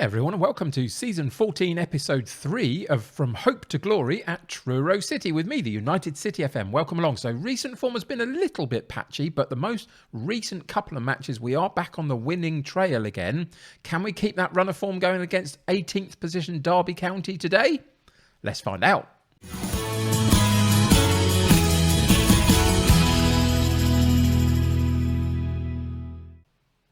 everyone, and welcome to Season 14, Episode 3 of From Hope to Glory at Truro City with me, the United City FM. Welcome along. So recent form has been a little bit patchy, but the most recent couple of matches, we are back on the winning trail again. Can we keep that run of form going against 18th position Derby County today? Let's find out.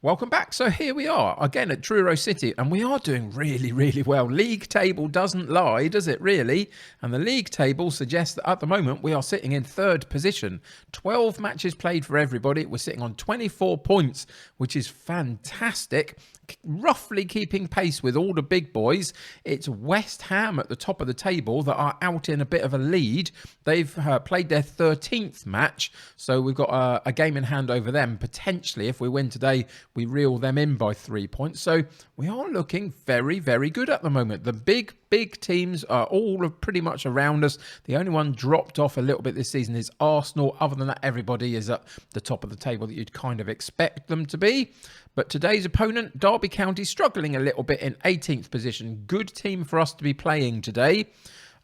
Welcome back. So here we are again at Truro City, and we are doing really well. League table doesn't lie, does it really? And the league table suggests that at the moment we are sitting in third position. 12 matches played for everybody. We're sitting on 24 points, which is fantastic. Roughly keeping pace with all the big boys. It's West Ham at the top of the table that are out in a bit of a lead. They've played their 13th match, so we've got a game in hand over them. Potentially, if we win today, we reel them in by 3 points. So we are looking very good at the moment. The big teams are all pretty much around us. The only one dropped off a little bit this season is Arsenal. Other than that, everybody is at the top of the table that you'd kind of expect them to be. But today's opponent, Derby County, struggling a little bit in 18th position. Good team for us to be playing today.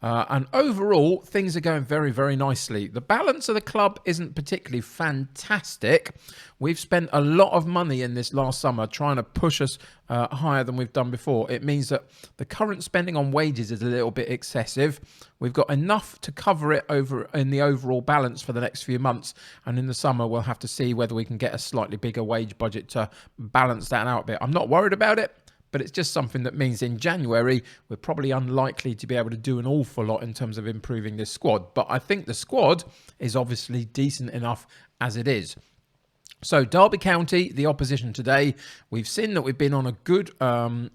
And overall, things are going very nicely. The balance of the club isn't particularly fantastic. We've spent a lot of money in this last summer trying to push us higher than we've done before. It means that the current spending on wages is a little bit excessive. We've got enough to cover it over in the overall balance for the next few months. And in the summer, we'll have to see whether we can get a slightly bigger wage budget to balance that out a bit. I'm not worried about it. But it's just something that means in January, we're probably unlikely to be able to do an awful lot in terms of improving this squad. But I think the squad is obviously decent enough as it is. So Derby County, the opposition today, we've seen that we've been on a good run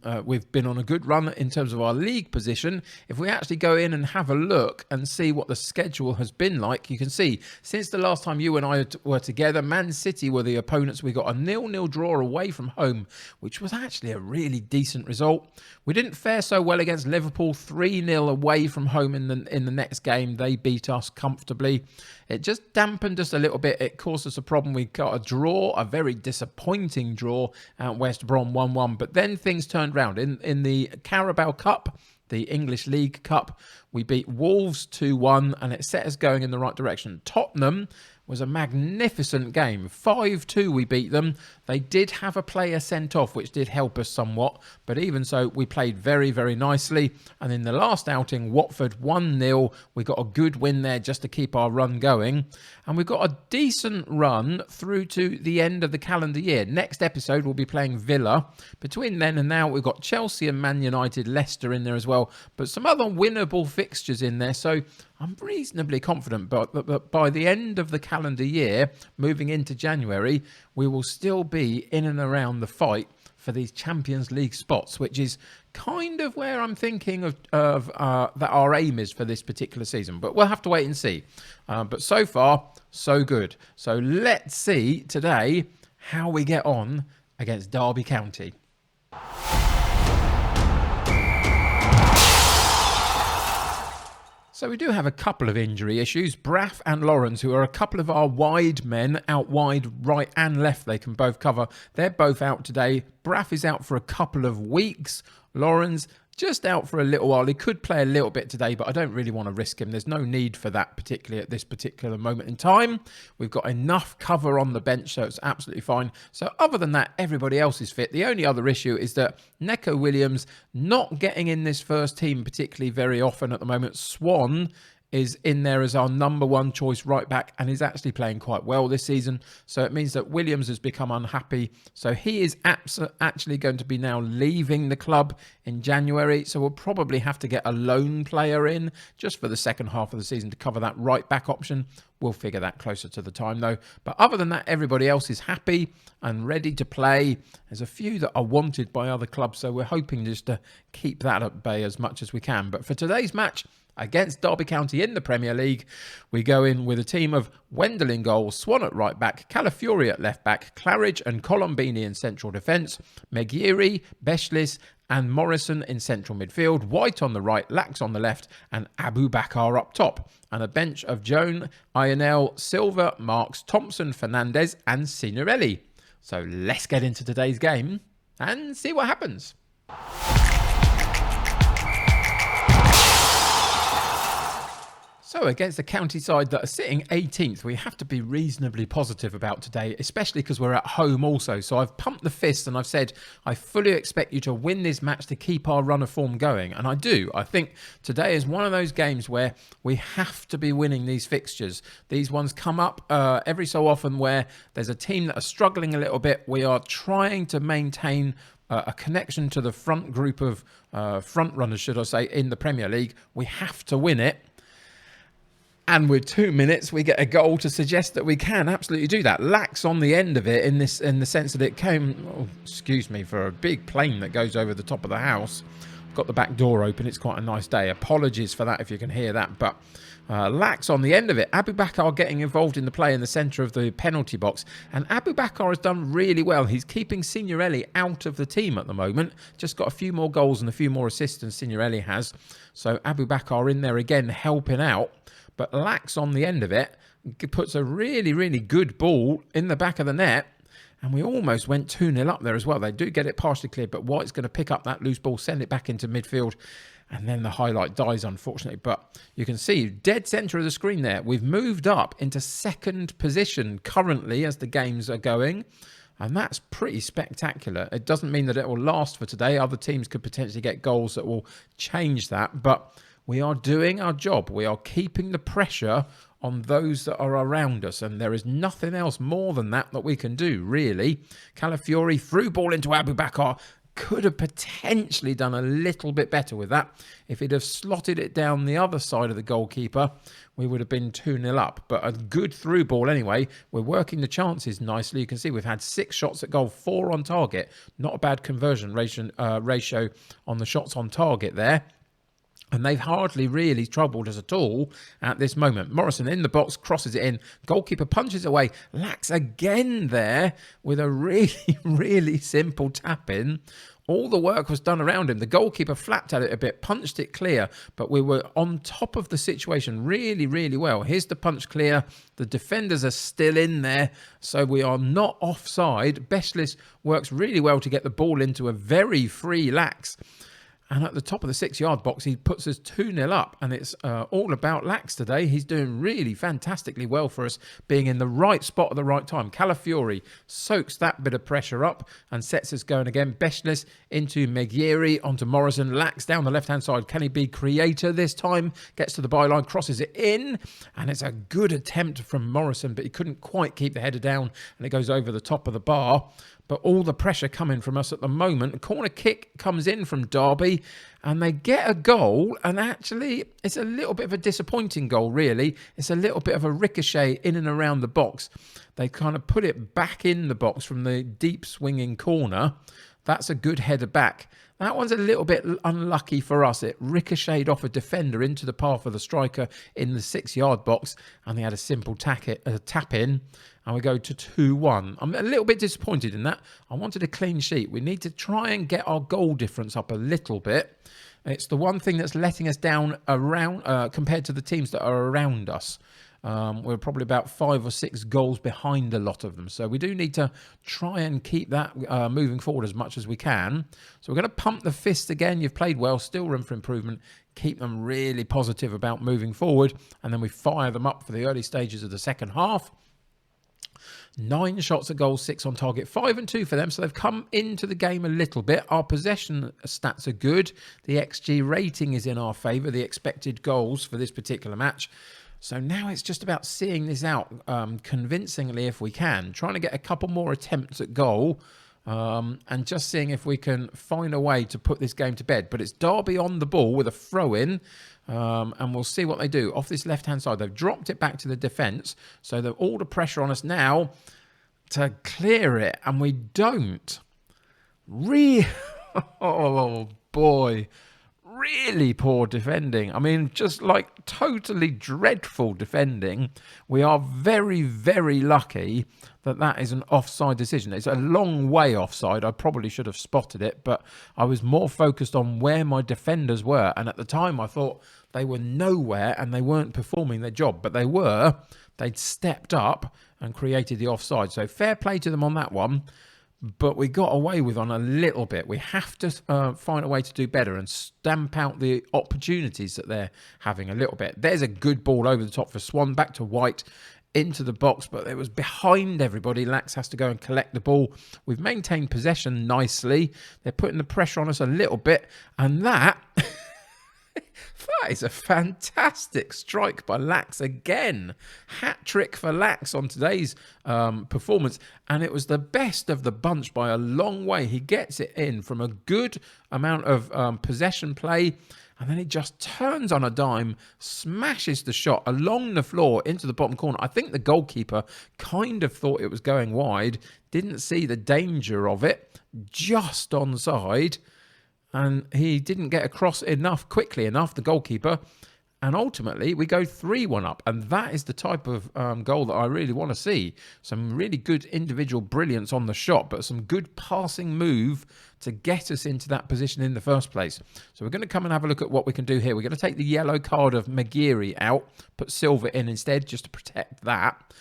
in terms of our league position. If we actually go in and have a look and see what the schedule has been like, you can see since the last time you and I were together, Man City were the opponents. We got a 0-0 draw away from home, which was actually a really decent result. We didn't fare so well against Liverpool, 3-0 away from home in the next game. They beat us comfortably. It just dampened us a little bit. It caused us a problem. We got a draw, a very disappointing draw at West Brom 1-1. But then things turned round. In the Carabao Cup, the English League Cup, we beat Wolves 2-1 and it set us going in the right direction. Tottenham was a magnificent game. 5-2 we beat them. They did have a player sent off, which did help us somewhat. But even so, we played very nicely. And in the last outing, Watford 1-0. We got a good win there just to keep our run going. And we've got a decent run through to the end of the calendar year. Next episode, we'll be playing Villa. Between then and now, we've got Chelsea and Man United, Leicester in there as well. But some other winnable fixtures in there. So I'm reasonably confident, but by the end of the calendar year, moving into January, we will still be in and around the fight for these Champions League spots, which is kind of where I'm thinking of that our aim is for this particular season. But we'll have to wait and see. But so far, so good. So let's see today how we get on against Derby County. So we do have a couple of injury issues. Braff and Lawrence, who are a couple of our wide men, out wide, right and left, they can both cover. They're both out today. Braff is out for a couple of weeks. Lawrence just out for a little while. He could play a little bit today, but I don't really want to risk him. There's no need for that, particularly at this particular moment in time. We've got enough cover on the bench, so it's absolutely fine. So other than that, everybody else is fit. The only other issue is that Neco Williams not getting in this first team particularly very often at the moment. Swan is in there as our number one choice right back and is actually playing quite well this season. So it means that Williams has become unhappy. So he is actually going to be now leaving the club in January. So we'll probably have to get a loan player in just for the second half of the season to cover that right back option. We'll figure that closer to the time though. But other than that, everybody else is happy and ready to play. There's a few that are wanted by other clubs. So we're hoping just to keep that at bay as much as we can. But for today's match, against Derby County in the Premier League, we go in with a team of Wendell in goal, Swan at right back, Calafiori at left back, Claridge and Colombini in central defence, Meghiri, Beshlis and Morrison in central midfield, White on the right, Lax on the left and Abu Bakar up top. And a bench of Joan, Ionel, Silva, Marks, Thompson, Fernandez and Signorelli. So let's get into today's game and see what happens. So against the county side that are sitting 18th, we have to be reasonably positive about today, especially because we're at home also. So I've pumped the fist and I've said, I fully expect you to win this match to keep our run of form going. And I do. I think today is one of those games where we have to be winning these fixtures. These ones come up every so often where there's a team that are struggling a little bit. We are trying to maintain a connection to the front group of front runners, should I say, in the Premier League. We have to win it. And with 2 minutes, we get a goal to suggest that we can absolutely do that. Lax on the end of it in the sense that it came, excuse me, for a big plane that goes over the top of the house. Got the back door open. It's quite a nice day. Apologies for that if you can hear that. But lax on the end of it. Abu Bakar getting involved in the play in the centre of the penalty box. And Abu Bakar has done really well. He's keeping Signorelli out of the team at the moment. Just got a few more goals and a few more assists than Signorelli has. So Abu Bakar in there again helping out. But lax on the end of it, puts a really, really good ball in the back of the net. And we almost went 2-0 up there as well. They do get it partially cleared, but White's going to pick up that loose ball, send it back into midfield. And then the highlight dies, unfortunately. But you can see, dead centre of the screen there, we've moved up into second position currently as the games are going. And that's pretty spectacular. It doesn't mean that it will last for today. Other teams could potentially get goals that will change that. But we are doing our job. We are keeping the pressure on those that are around us. And there is nothing else more than that we can do, really. Calafiori threw ball into Abu Bakar. Could have potentially done a little bit better with that. If he'd have slotted it down the other side of the goalkeeper, we would have been 2-0 up. But a good through ball anyway. We're working the chances nicely. You can see we've had 6 shots at goal, 4 on target. Not a bad conversion ratio on the shots on target there. And they've hardly really troubled us at all at this moment. Morrison in the box, crosses it in. Goalkeeper punches away. Lax again there with a really, really simple tap-in. All the work was done around him. The goalkeeper flapped at it a bit, punched it clear. But we were on top of the situation really, really well. Here's the punch clear. The defenders are still in there. So we are not offside. Bestlis works really well to get the ball into a very free Lax. And at the top of the 6-yard box, he puts us 2-0 up. And it's all about Lax today. He's doing really fantastically well for us, being in the right spot at the right time. Calafiori soaks that bit of pressure up and sets us going again. Bestlis into Megieri, onto Morrison. Lax down the left-hand side. Can he be creator this time? Gets to the byline, crosses it in. And it's a good attempt from Morrison, but he couldn't quite keep the header down. And it goes over the top of the bar. But all the pressure coming from us at the moment. A corner kick comes in from Derby and they get a goal. And actually, it's a little bit of a disappointing goal, really. It's a little bit of a ricochet in and around the box. They kind of put it back in the box from the deep swinging corner. That's a good header back. That one's a little bit unlucky for us. It ricocheted off a defender into the path of the striker in the 6-yard box. And they had a simple tap in. And we go to 2-1. I'm a little bit disappointed in that. I wanted a clean sheet. We need to try and get our goal difference up a little bit. It's the one thing that's letting us down around compared to the teams that are around us. We're probably about 5 or 6 goals behind a lot of them. So we do need to try and keep that moving forward as much as we can. So we're going to pump the fist again. You've played well, still room for improvement. Keep them really positive about moving forward. And then we fire them up for the early stages of the second half. 9 shots at goal, 6 on target, 5 and 2 for them. So they've come into the game a little bit. Our possession stats are good. The XG rating is in our favour, the expected goals for this particular match. So now it's just about seeing this out convincingly if we can. Trying to get a couple more attempts at goal and just seeing if we can find a way to put this game to bed. But it's Derby on the ball with a throw-in. And we'll see what they do. Off this left-hand side, they've dropped it back to the defence. So they've all the pressure on us now to clear it. And we don't. Oh, boy. Really poor defending. I mean, just like totally dreadful defending. We are very, very lucky that that is an offside decision. It's a long way offside. I probably should have spotted it, but I was more focused on where my defenders were. And at the time, I thought they were nowhere and they weren't performing their job, but they were. They'd stepped up and created the offside. So fair play to them on that one. but we got away with on a little bit. We have to find a way to do better and stamp out the opportunities that they're having a little bit. There's a good ball over the top for Swan, back to White, into the box, but it was behind everybody. Lax has to go and collect the ball. We've maintained possession nicely. They're putting the pressure on us a little bit, and that that is a fantastic strike by Lax again. Hat trick for Lax on today's performance, and it was the best of the bunch by a long way. He gets it in from a good amount of possession play, and then he just turns on a dime, smashes the shot along the floor into the bottom corner. I think the goalkeeper kind of thought it was going wide, didn't see the danger of it, just onside. And he didn't get across quickly enough, the goalkeeper. And ultimately, we go 3-1 up. And that is the type of goal that I really want to see. Some really good individual brilliance on the shot, but some good passing move to get us into that position in the first place. So we're going to come and have a look at what we can do here. We're going to take the yellow card of Maguire out, put Silva in instead, just to protect that.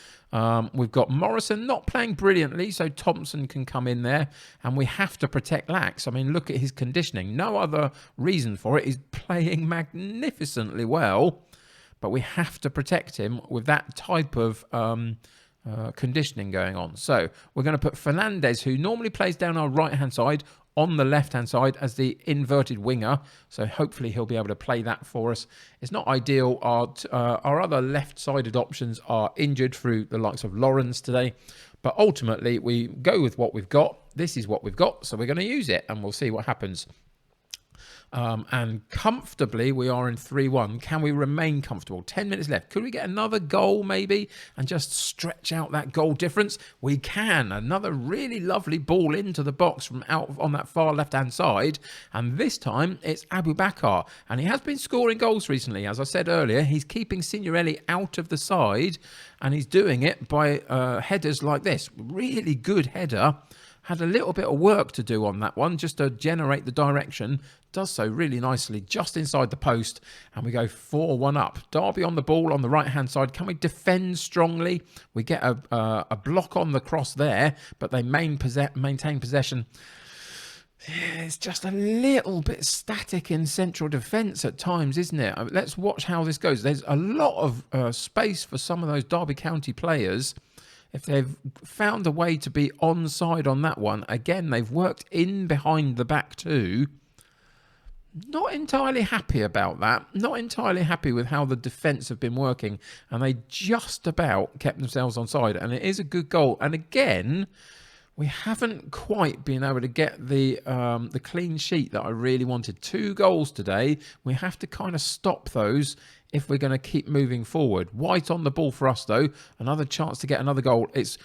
We've got Morrison not playing brilliantly, so Thompson can come in there, and we have to protect Lax. I mean, look at his conditioning. No other reason for it. He's playing magnificently well, but we have to protect him with that type of conditioning going on. So we're going to put Fernandez, who normally plays down our right-hand side, on the left-hand side as the inverted winger. So hopefully he'll be able to play that for us. It's not ideal. Our other left-sided options are injured through the likes of Lawrence today. But ultimately, we go with what we've got. This is what we've got, so we're going to use it, and we'll see what happens. And comfortably, we are in 3-1. Can we remain comfortable? 10 minutes left. Could we get another goal maybe and just stretch out that goal difference? We can. Another really lovely ball into the box from out on that far left-hand side. And this time, it's Abu Bakar. And he has been scoring goals recently. As I said earlier, he's keeping Signorelli out of the side. And he's doing it by headers like this. Really good header. Had a little bit of work to do on that one just to generate the direction. Does so really nicely just inside the post, and we go 4-1 up. Derby on the ball on the right-hand side. Can we defend strongly? We get a block on the cross there, but they maintain possession. Yeah, it's just a little bit static in central defence at times, isn't it? I mean, let's watch how this goes. There's a lot of space for some of those Derby County players. If they've found a way to be onside on that one, again, they've worked in behind the back too. Not entirely happy about that. Not entirely happy with how the defence have been working. And they just about kept themselves onside. And it is a good goal. And again, we haven't quite been able to get the clean sheet that I really wanted. 2 goals today. We have to kind of stop those if we're going to keep moving forward. White on the ball for us, though. Another chance to get another goal. It's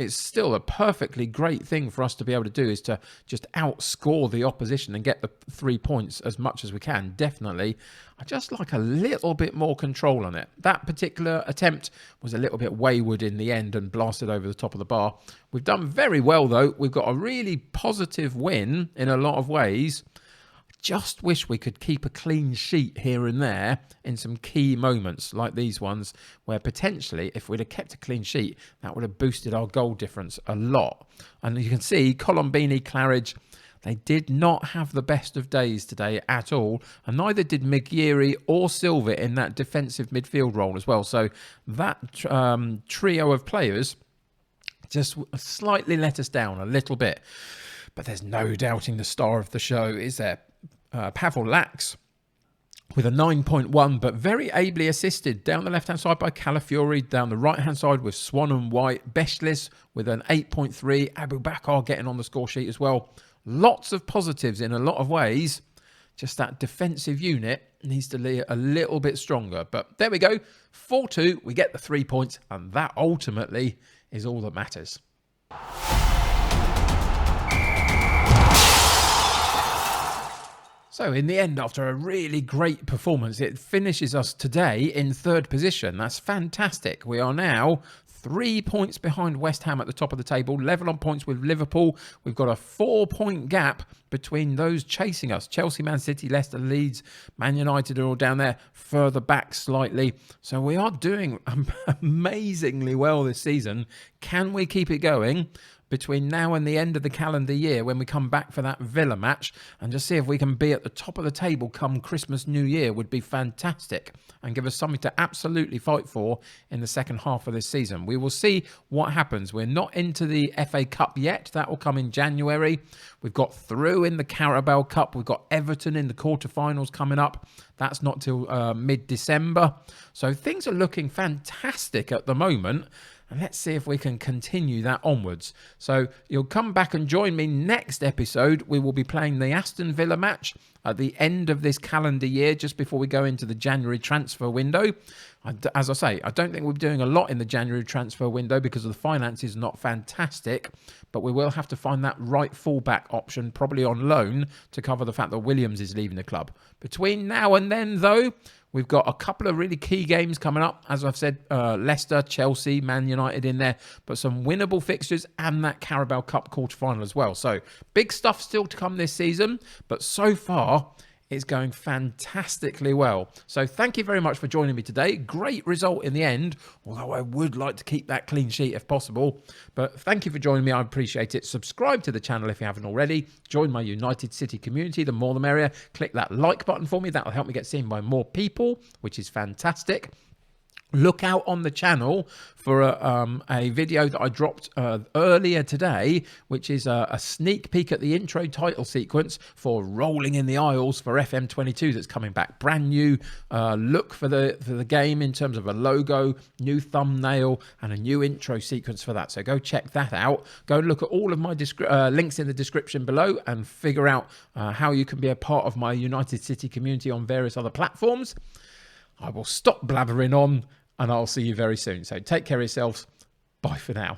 still a perfectly great thing for us to be able to do, is to just outscore the opposition and get the 3 points as much as we can. Definitely. I just like a little bit more control on it. That particular attempt was a little bit wayward in the end and blasted over the top of the bar. We've done very well, though. We've got a really positive win in a lot of ways. Just wish we could keep a clean sheet here and there in some key moments like these ones, where potentially if we'd have kept a clean sheet, that would have boosted our goal difference a lot. And you can see Colombini, Claridge, they did not have the best of days today at all, and neither did Maguire or Silva in that defensive midfield role as well. So that trio of players just slightly let us down a little bit. But there's no doubting the star of the show, is there? Pavel Lax with a 9.1, but very ably assisted down the left-hand side by Calafiori, down the right-hand side with Swan and White, Beshlis with an 8.3, Abu Bakar getting on the score sheet as well. Lots of positives in a lot of ways. Just that defensive unit needs to be a little bit stronger. But there we go, 4-2, we get the 3 points, and that ultimately is all that matters. So in the end, after a really great performance, it finishes us today in 3rd position. That's fantastic. We are now 3 points behind West Ham at the top of the table, level on points with Liverpool. We've got a 4-point gap between those chasing us. Chelsea, Man City, Leicester, Leeds, Man United are all down there, further back slightly. So we are doing amazingly well this season. Can we keep it going? between now and the end of the calendar year when we come back for that Villa match, and just see if we can be at the top of the table come Christmas, New Year would be fantastic and give us something to absolutely fight for in the second half of this season. We will see what happens. We're not into the FA Cup yet. That will come in January. We've got through in the Carabao Cup. We've got Everton in the quarterfinals coming up. That's not till mid-December. So things are looking fantastic at the moment. And let's see if we can continue that onwards. So you'll come back and join me next episode. We will be playing the Aston Villa match at the end of this calendar year, just before we go into the January transfer window. As I say, I don't think we're doing a lot in the January transfer window because the finances are not fantastic, but we will have to find that right fullback option, probably on loan, to cover the fact that Williams is leaving the club. Between now and then, though, we've got a couple of really key games coming up. As I've said, Leicester, Chelsea, Man United in there, but some winnable fixtures and that Carabao Cup quarter-final as well. So big stuff still to come this season, but so far it's going fantastically well. So thank you very much for joining me today. Great result in the end, although I would like to keep that clean sheet if possible. But thank you for joining me. I appreciate it. Subscribe to the channel if you haven't already. Join my United City community. The more the merrier. Click that like button for me. That will help me get seen by more people, which is fantastic. Look out on the channel for a video that I dropped earlier today, which is a sneak peek at the intro title sequence for Rolling in the Aisles for FM22 that's coming back. Brand new look for the game in terms of a logo, new thumbnail, and a new intro sequence for that. So go check that out. Go look at all of my links in the description below and figure out how you can be a part of my United City community on various other platforms. I will stop blabbering on, and I'll see you very soon. So take care of yourselves. Bye for now.